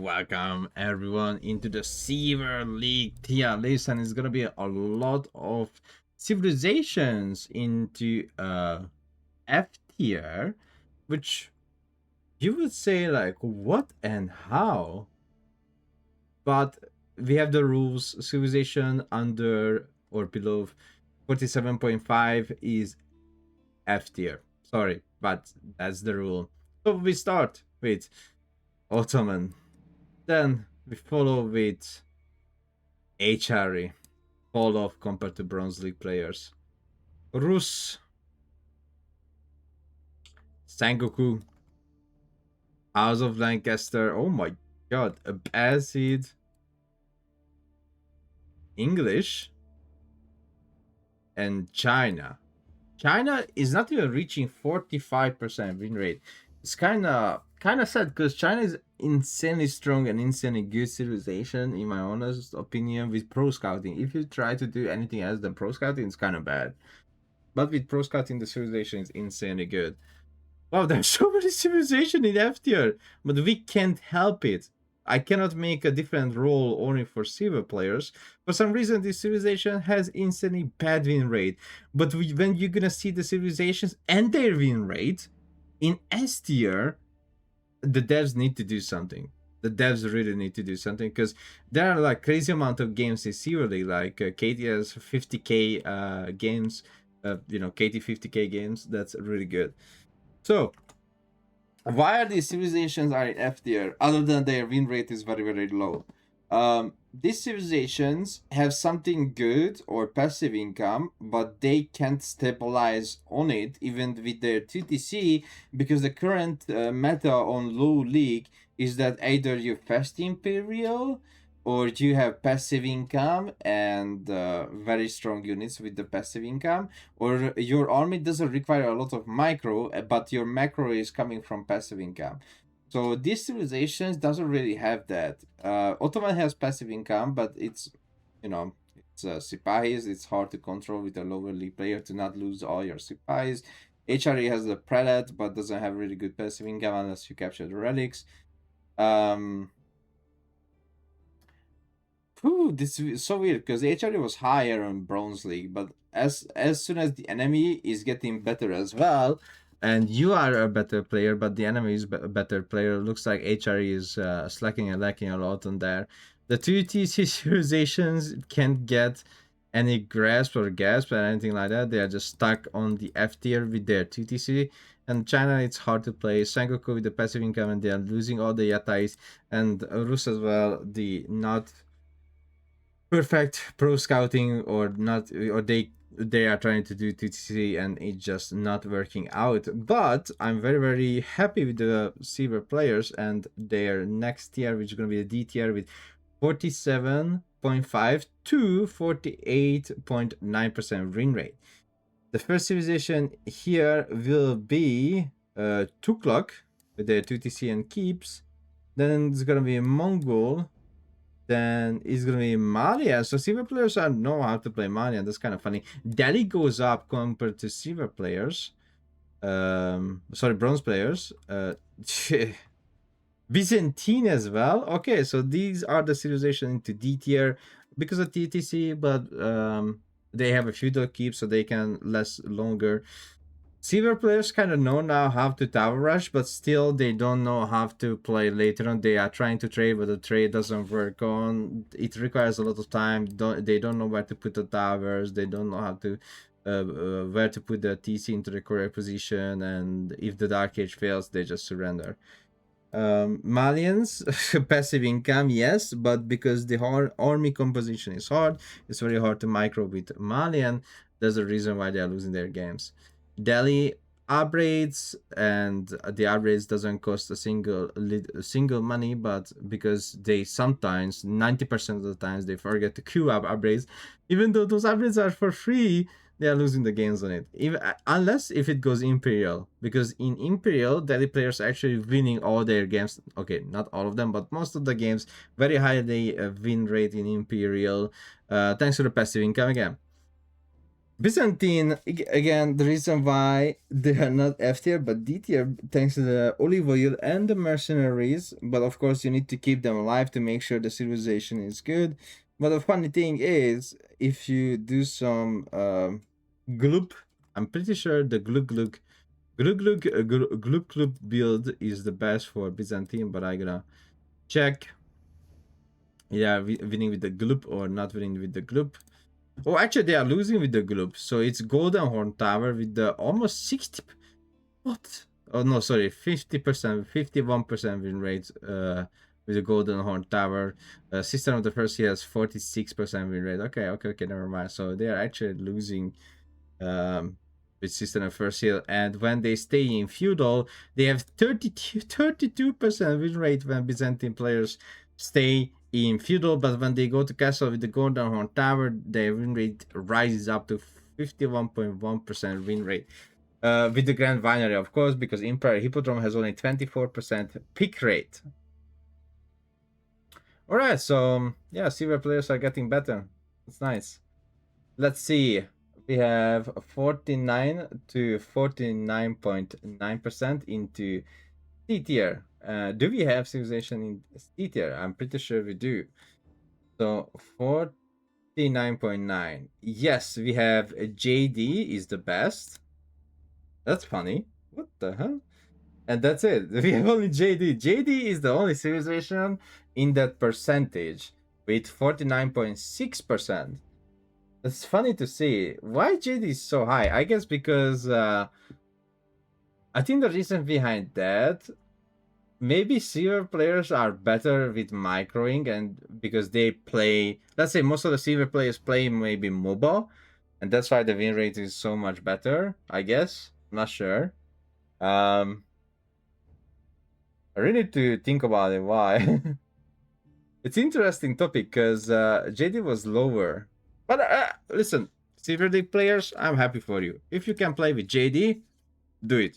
Welcome everyone into the Silver League tier list, and it's gonna be a lot of civilizations into F tier, which you would say like what and how, but we have the rules. Civilization under or below 47.5 is F tier. Sorry, but that's the rule. So we start with Ottoman. Then we follow with HRE, fall off compared to Bronze League players. Rus, Sengoku, House of Lancaster. Oh my god, Abbasid, English, and China. China is not even reaching 45% win rate. It's kind of sad because China is insanely strong and insanely good civilization in my honest opinion with pro scouting. If you try to do anything else than pro scouting, it's kind of bad. But with pro scouting, the civilization is insanely good. Wow, there's so many civilization in F tier, but we can't help it. I cannot make a different role only for silver players. For some reason, this civilization has insanely bad win rate. But when you're gonna see the civilizations and their win rate in S tier, the devs need to do something. The devs really need to do something because there are like crazy amount of games in Silver League, like KT has 50k games, KT 50k games. That's really good. So, why are these civilizations are in F tier other than their win rate is very, very low? These civilizations have something good or passive income, but they can't stabilize on it even with their TTC because the current meta on low league is that either you fast Imperial or you have passive income and very strong units with the passive income, or your army doesn't require a lot of micro, but your macro is coming from passive income. So these civilizations doesn't really have that. Ottoman has passive income, but it's Sipahis. It's hard to control with a lower league player to not lose all your Sipahis. HRE has the prelate, but doesn't have really good passive income unless you capture the relics. This is so weird because HRE was higher on Bronze League, but as soon as the enemy is getting better as well, and you are a better player, but the enemy is a better player, looks like HRE is slacking and lacking a lot on there. The two TC civilizations can't get any grasp or gasp or anything like that. They are just stuck on the F tier with their TTC. And China, it's hard to play. Sengoku with the passive income, and they are losing all the Yatais. And Rus as well, the not perfect pro scouting or not, or they are trying to do TTC and it's just not working out. But I'm very, very happy with the silver players and their next tier, which is going to be the D tier with 47.5 to 48.9% win rate. The first civilization here will be Tukluk with their 2TC and keeps. Then it's going to be Mongol. Then it's gonna be Malian. So silver players know how to play Malian. That's kind of funny. Delhi goes up compared to silver players. Bronze players. Byzantine as well. Okay, so these are the civilizations into D tier because of TTC, but they have a feudal keep, so they can last longer. Silver players kind of know now how to tower rush, but still they don't know how to play later on. They are trying to trade, but the trade doesn't work on. It requires a lot of time. They don't know where to put the towers. They don't know how to where to put the TC into the correct position. And if the Dark Age fails, they just surrender. Malians, passive income, yes, but because the army composition is hard, it's very hard to micro with Malian. There's a reason why they are losing their games. Delhi upgrades, and the upgrades doesn't cost a single money, but because they sometimes 90% of the times they forget to queue up upgrades, even though those upgrades are for free, they are losing the games on it. Unless if it goes Imperial, because in Imperial, Delhi players are actually winning all their games. Okay, not all of them, but most of the games, very high win rate in Imperial, thanks to the passive income again. Byzantine, again, the reason why they are not F tier but D tier, thanks to the olive oil and the mercenaries. But of course, you need to keep them alive to make sure the civilization is good. But the funny thing is, if you do some gloop, I'm pretty sure the gloop build is the best for Byzantine, but I gotta check. Yeah, winning with the gloop or not winning with the gloop. Oh, actually, they are losing with the group. So it's Golden Horn Tower with the almost 60. What? Oh, no, sorry. 50%, 51% win rate with the Golden Horn Tower. System of the First year has 46% win rate. Okay, never mind. So they are actually losing um, with System of First Hill. And when they stay in Feudal, they have 32% win rate when Byzantine players stay in Feudal. But when they go to Castle with the Golden Horn Tower, their win rate rises up to 51.1% win rate. With the Grand Winery, of course, because Empire Hippodrome has only 24% pick rate. Alright, so yeah, silver players are getting better. It's nice. Let's see. We have 49 to 49.9% into C tier. Do we have civilization in C tier? I'm pretty sure we do. So 49.9. Yes, we have JD is the best. That's funny. What the hell? And that's it. We have only JD. JD is the only civilization in that percentage with 49.6%. It's funny to see. Why JD is so high? I guess because I think the reason behind that, maybe silver players are better with microing, and because they play, let's say most of the silver players play maybe MOBA, and that's why the win rate is so much better, I guess. I'm not sure. I really need to think about it why. It's interesting topic because JD was lower. But listen, Silver League players, I'm happy for you. If you can play with JD, do it.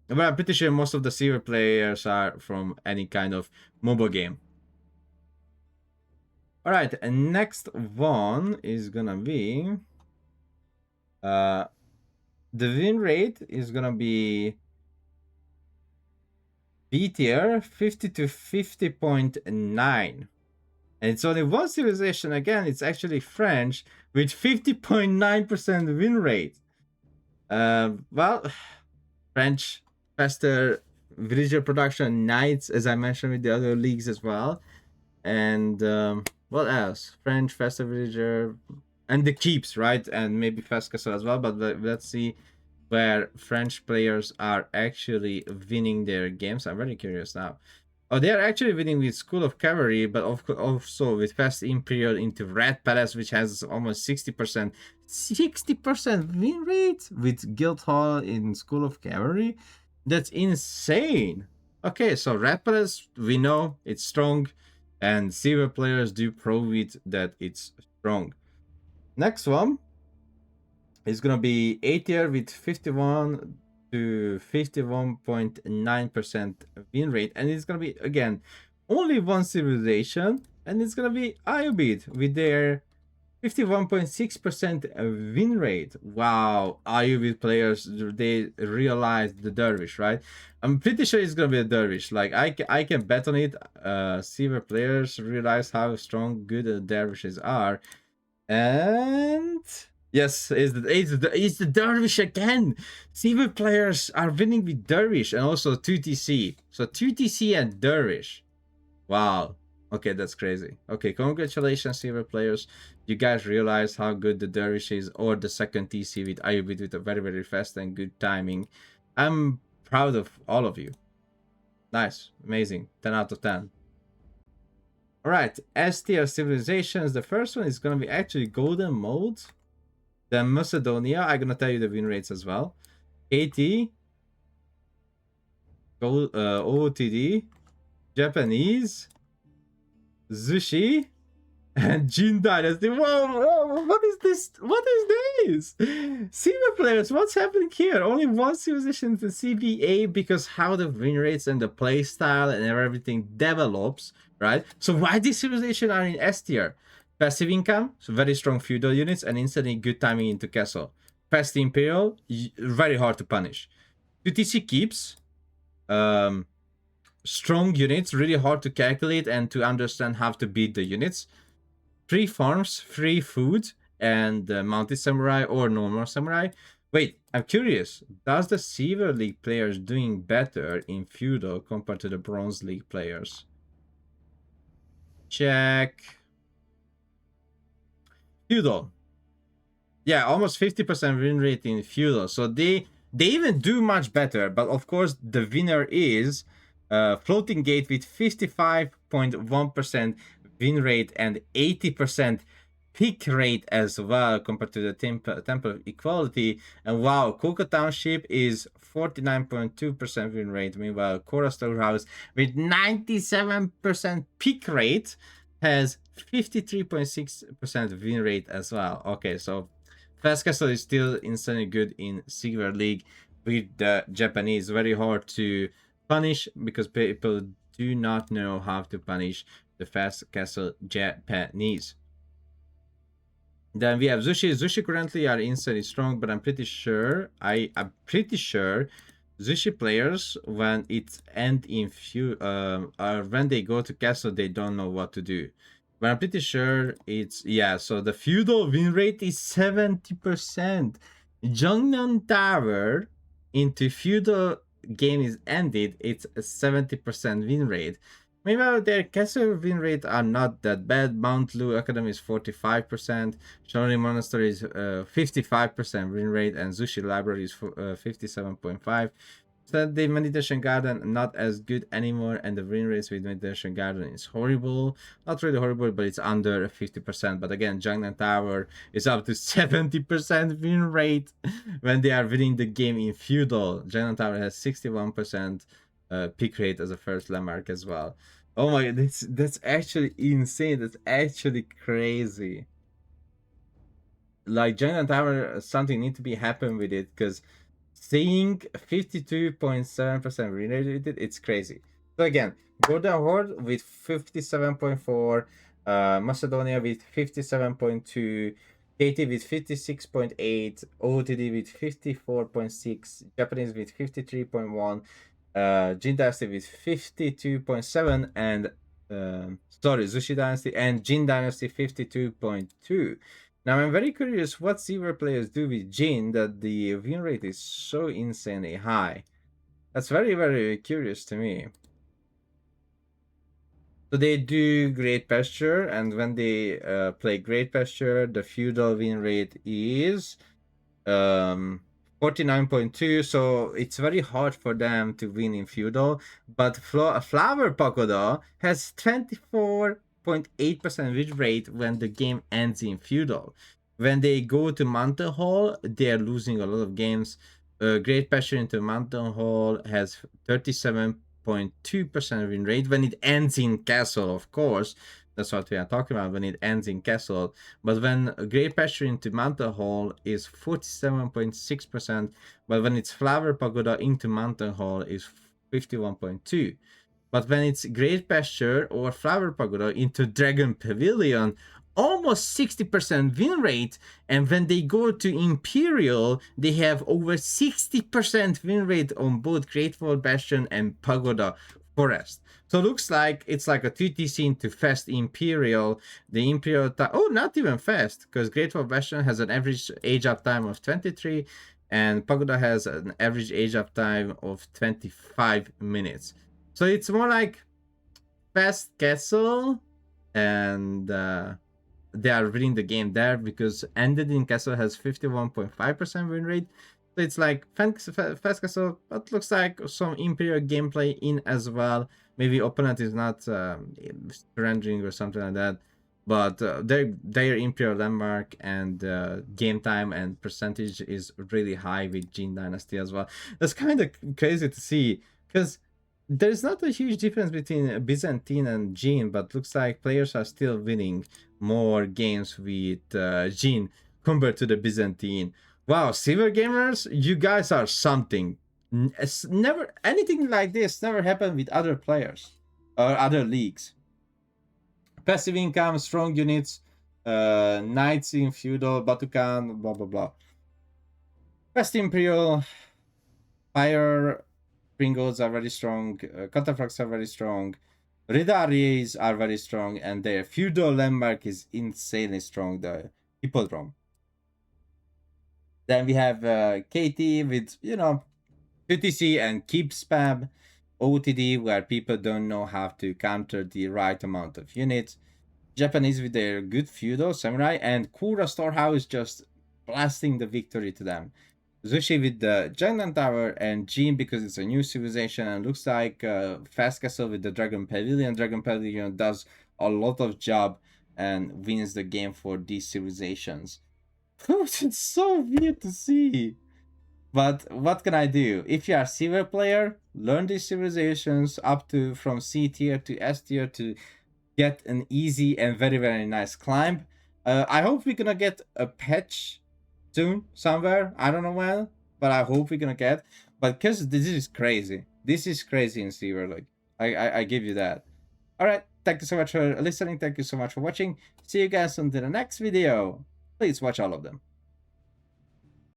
But I'm pretty sure most of the Silver players are from any kind of mobile game. Alright, and next one is gonna be... the win rate is gonna be B tier 50 to 50.9. And it's only one civilization again, it's actually French with 50.9% win rate. Well, French faster villager production, knights, as I mentioned with the other leagues as well. And what else? French faster villager and the keeps, right? And maybe fast castle as well. But let's see where French players are actually winning their games. I'm very curious now. Oh, they are actually winning with School of Cavalry, but also with Fast Imperial into Red Palace, which has almost 60%. 60% win rate with Guildhall in School of Cavalry? That's insane. Okay, so Red Palace, we know it's strong, and silver players do prove it that it's strong. Next one is gonna be A tier with 51 to 51.9% win rate, and it's gonna be again only one civilization, and it's gonna be Ayubid with their 51.6% win rate. Wow, Ayubid players, they realized the Dervish, right? I'm pretty sure it's gonna be a Dervish. Like I can bet on it. Silver players realize how strong, good the Dervishes are, and yes, it's the Dervish again. Silver players are winning with Dervish and also 2TC. So 2TC and Dervish. Wow. Okay, that's crazy. Okay, congratulations, Silver players. You guys realize how good the Dervish is, or the second TC with Ayubit with a very, very fast and good timing. I'm proud of all of you. Nice. Amazing. 10 out of 10. Alright, S tier civilizations. The first one is going to be actually Golden Mode. Then Macedonia, I'm gonna tell you the win rates as well. KT, OOTD, Japanese, Zushi, and Jin Dynasty. Whoa, what is this? What is this? Silver players, what's happening here? Only one civilization to CBA because how the win rates and the play style and everything develops, right? So why these civilizations are in S tier? Passive income, so very strong feudal units and instantly good timing into castle. Fast imperial, very hard to punish. 2TC keeps, um, strong units, really hard to calculate and to understand how to beat the units. Free farms, free food, and mounted samurai or normal samurai. Wait, I'm curious. Does the Silver League players doing better in feudal compared to the Bronze League players? Check. Feudal. Yeah, almost 50% win rate in feudal. So they even do much better. But of course, the winner is Floating Gate with 55.1% win rate and 80% pick rate as well compared to the Temple of Equality. And wow, Coca Township is 49.2% win rate. Meanwhile, Cora Storehouse with 97% pick rate has 53.6% win rate as well. Okay, so Fast Castle is still insanely good in Silver League with the Japanese. Very hard to punish because people do not know how to punish the Fast Castle Japanese. Then we have Zushi. Zushi currently are insanely strong, but I'm pretty sure Zushi players when it end in few when they go to castle they don't know what to do. But I'm pretty sure it's yeah. So the feudal win rate is 70%. Jongnan Tower into feudal game is ended. It's a 70% win rate. Meanwhile, their castle win rate are not that bad. Mount Lu Academy is 45%, Shonin Monastery is 55% win rate, and Zushi Library is 57.5%. So the Meditation Garden not as good anymore, and the win rates with Meditation Garden is horrible. Not really horrible, but it's under 50%. But again, Jangnan Tower is up to 70% win rate when they are winning the game in feudal. Jangnan Tower has 61% pick rate as a first landmark as well. Oh my, that's actually insane. That's actually crazy. Like Giant Tower, something need to be happen with it because seeing 52.7% related, it's crazy. So again, Golden Horde with 57.4, Macedonia with 57.2, KT with 56.8, OOTD with 54.6, Japanese with 53.1, Jin Dynasty with 52.7, and Zushi Dynasty and Jin Dynasty 52.2. Now I'm very curious what silver players do with Jin that the win rate is so insanely high. That's very, very curious to me. So they do Great Pasture, and when they play Great Pasture, the feudal win rate is 49.2, so it's very hard for them to win in feudal. But Flower Pagoda has 24.8% win rate when the game ends in feudal. When they go to Mountain Hall, they are losing a lot of games. Great Pasture into Mountain Hall has 37.2% win rate when it ends in castle, of course. That's what we are talking about when it ends in castle. But when Great Pasture into Mountain Hall is 47.6%, but when it's Flower Pagoda into Mountain Hall is 51.2%. But when it's Great Pasture or Flower Pagoda into Dragon Pavilion, almost 60% win rate. And when they go to Imperial, they have over 60% win rate on both Great Wall Bastion and Pagoda Forest. So it looks like it's like a 2TC into Fast Imperial. The Imperial time, oh, not even fast, because Great Wall Bastion has an average age up time of 23, and Pagoda has an average age up time of 25 minutes. So it's more like Fast Castle, and they are winning the game there because Ended in Castle has 51.5% win rate. So it's like Fast Castle, but looks like some Imperial gameplay in as well. Maybe opponent is not surrendering or something like that. But their Imperial landmark and game time and percentage is really high with Jin Dynasty as well. That's kind of crazy to see because there's not a huge difference between Byzantine and Jin, but looks like players are still winning more games with Jin compared to the Byzantine. Wow, Silver Gamers, you guys are something. It's never anything like this never happened with other players or other leagues. Passive income, strong units, Knights in feudal, Batukan, blah blah blah. West Imperial, Fire Pringles are very strong, Cataphracts are very strong, Ridaries are very strong, and their feudal landmark is insanely strong, the Hippodrome. Then we have KT with, you know, UTC and keep spam, OTD where people don't know how to counter the right amount of units, Japanese with their good feudal samurai, and Kura Storehouse just blasting the victory to them. Zushi with the Giant Tower, and Jin because it's a new civilization and looks like Fast Castle with the Dragon Pavilion. Dragon Pavilion does a lot of job and wins the game for these civilizations. It's so weird to see. But what can I do? If you are a silver player, learn these civilizations up to from C tier to S tier to get an easy and very very nice climb. I hope we're gonna get a patch soon somewhere. I don't know when, but I hope we're gonna get. But because this is crazy. This is crazy in silver. Like I give you that. All right. Thank you so much for listening. Thank you so much for watching. See you guys on the next video. Please watch all of them.